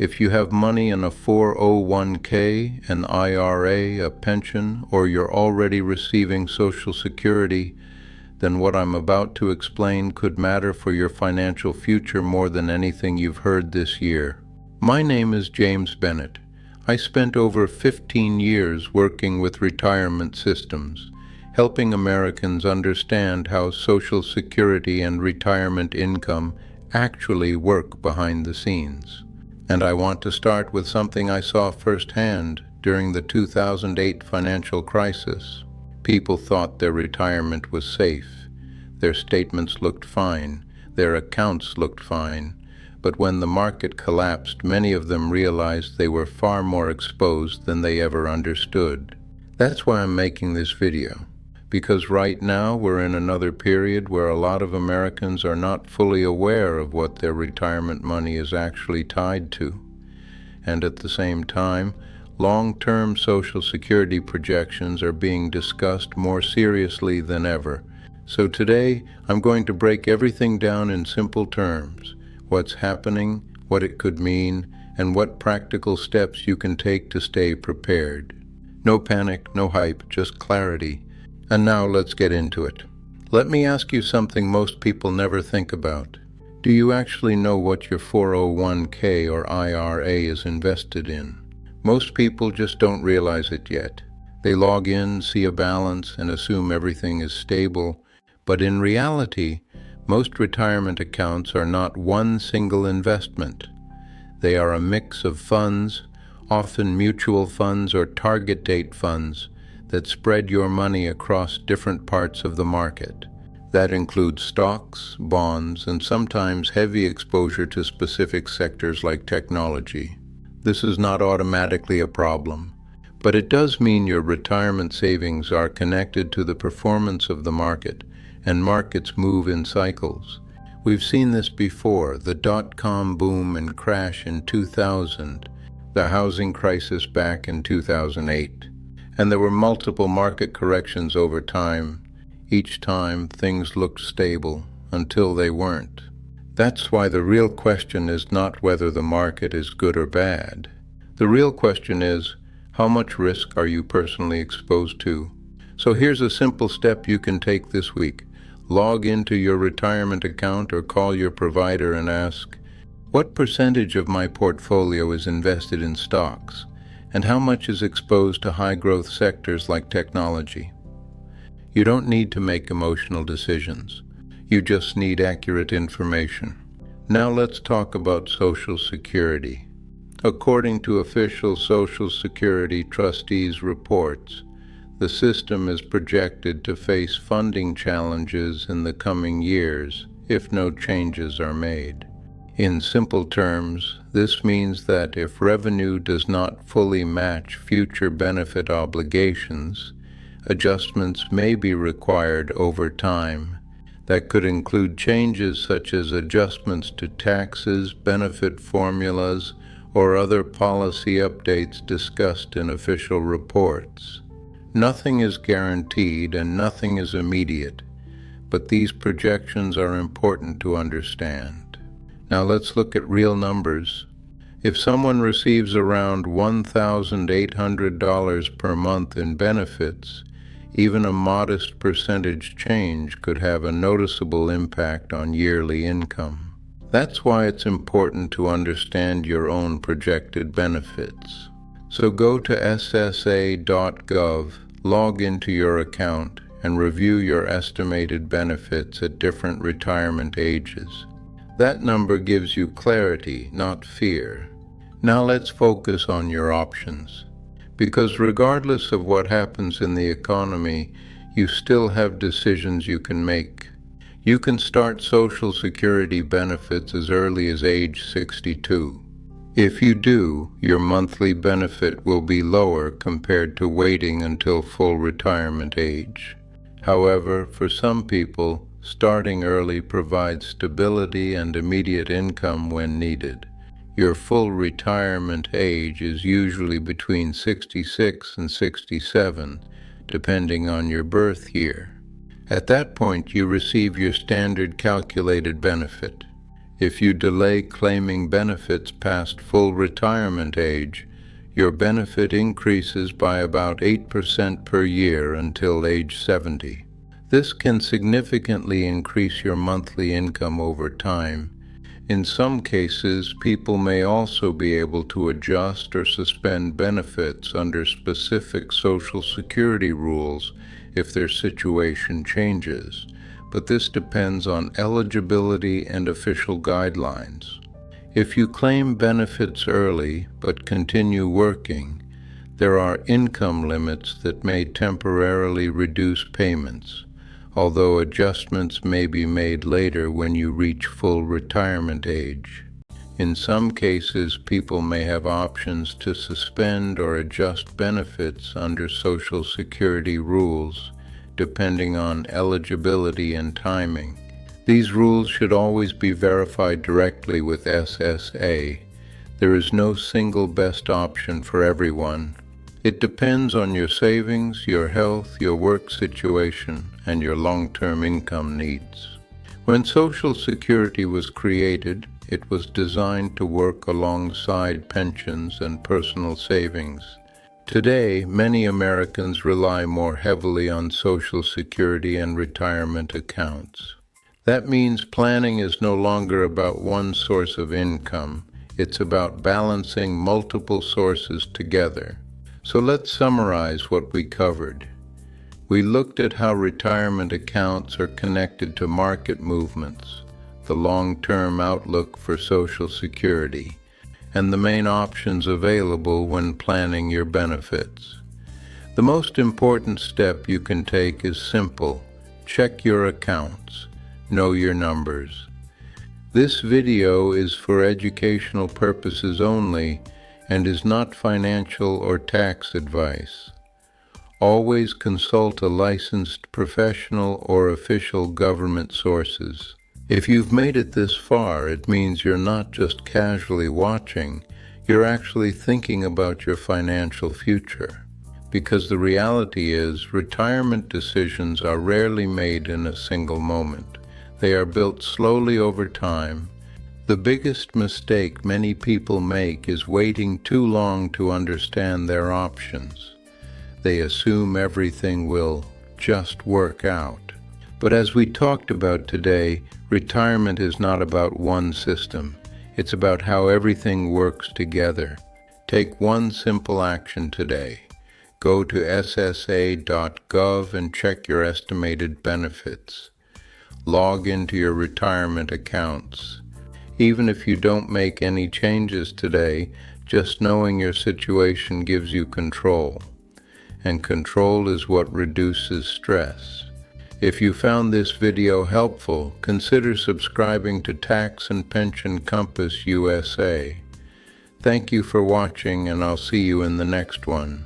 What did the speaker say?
If you have money in a 401k, an IRA, a pension, or you're already receiving Social Security, then what I'm about to explain could matter for your financial future more than anything you've heard this year. My name is James Bennett. I spent over 15 years working with retirement systems, helping Americans understand how Social Security and retirement income actually work behind the scenes. And I want to start with something I saw firsthand during the 2008 financial crisis. People thought their retirement was safe. Their statements looked fine. Their accounts looked fine. But when the market collapsed, many of them realized they were far more exposed than they ever understood. That's why I'm making this video. Because right now we're in another period where a lot of Americans are not fully aware of what their retirement money is actually tied to. And at the same time, long-term Social Security projections are being discussed more seriously than ever. So today, I'm going to break everything down in simple terms: what's happening, what it could mean, and what practical steps you can take to stay prepared. No panic, no hype, just clarity. And now let's get into it. Let me ask you something most people never think about. Do you actually know what your 401k or IRA is invested in? Most people just don't realize it yet. They log in, see a balance, and assume everything is stable. But in reality, most retirement accounts are not one single investment. They are a mix of funds, often mutual funds or target date funds, that spread your money across different parts of the market. That includes stocks, bonds, and sometimes heavy exposure to specific sectors like technology. This is not automatically a problem, but it does mean your retirement savings are connected to the performance of the market, and markets move in cycles. We've seen this before: the dot-com boom and crash in 2000, the housing crisis back in 2008. And there were multiple market corrections over time. Each time, things looked stable until they weren't. That's why the real question is not whether the market is good or bad. The real question is, how much risk are you personally exposed to? So here's a simple step you can take this week. Log into your retirement account or call your provider and ask, what percentage of my portfolio is invested in stocks? And how much is exposed to high-growth sectors like technology? You don't need to make emotional decisions. You just need accurate information. Now let's talk about Social Security. According to official Social Security trustees' reports, the system is projected to face funding challenges in the coming years if no changes are made. In simple terms, this means that if revenue does not fully match future benefit obligations, adjustments may be required over time. That could include changes such as adjustments to taxes, benefit formulas, or other policy updates discussed in official reports. Nothing is guaranteed and nothing is immediate, but these projections are important to understand. Now let's look at real numbers. If someone receives around $1,800 per month in benefits, even a modest percentage change could have a noticeable impact on yearly income. That's why it's important to understand your own projected benefits. So go to ssa.gov, log into your account, and review your estimated benefits at different retirement ages. That number gives you clarity, not fear. Now let's focus on your options. Because regardless of what happens in the economy, you still have decisions you can make. You can start Social Security benefits as early as age 62. If you do, your monthly benefit will be lower compared to waiting until full retirement age. However, for some people, starting early provides stability and immediate income when needed. Your full retirement age is usually between 66 and 67, depending on your birth year. At that point, you receive your standard calculated benefit. If you delay claiming benefits past full retirement age, your benefit increases by about 8% per year until age 70. This can significantly increase your monthly income over time. In some cases, people may also be able to adjust or suspend benefits under specific Social Security rules if their situation changes, but this depends on eligibility and official guidelines. If you claim benefits early but continue working, there are income limits that may temporarily reduce payments, although adjustments may be made later when you reach full retirement age. In some cases, people may have options to suspend or adjust benefits under Social Security rules, depending on eligibility and timing. These rules should always be verified directly with SSA. There is no single best option for everyone. It depends on your savings, your health, your work situation, and your long-term income needs. When Social Security was created, it was designed to work alongside pensions and personal savings. Today, many Americans rely more heavily on Social Security and retirement accounts. That means planning is no longer about one source of income. It's about balancing multiple sources together. So let's summarize what we covered. We looked at how retirement accounts are connected to market movements, the long-term outlook for Social Security, and the main options available when planning your benefits. The most important step you can take is simple. Check your accounts. Know your numbers. This video is for educational purposes only and is not financial or tax advice. Always consult a licensed professional or official government sources. If you've made it this far, it means you're not just casually watching, you're actually thinking about your financial future. Because the reality is, retirement decisions are rarely made in a single moment. They are built slowly over time. The biggest mistake many people make is waiting too long to understand their options. They assume everything will just work out. But as we talked about today, retirement is not about one system. It's about how everything works together. Take one simple action today. Go to ssa.gov and check your estimated benefits. Log into your retirement accounts. Even if you don't make any changes today, just knowing your situation gives you control. And control is what reduces stress. If you found this video helpful, consider subscribing to Tax and Pension Compass USA. Thank you for watching, and I'll see you in the next one.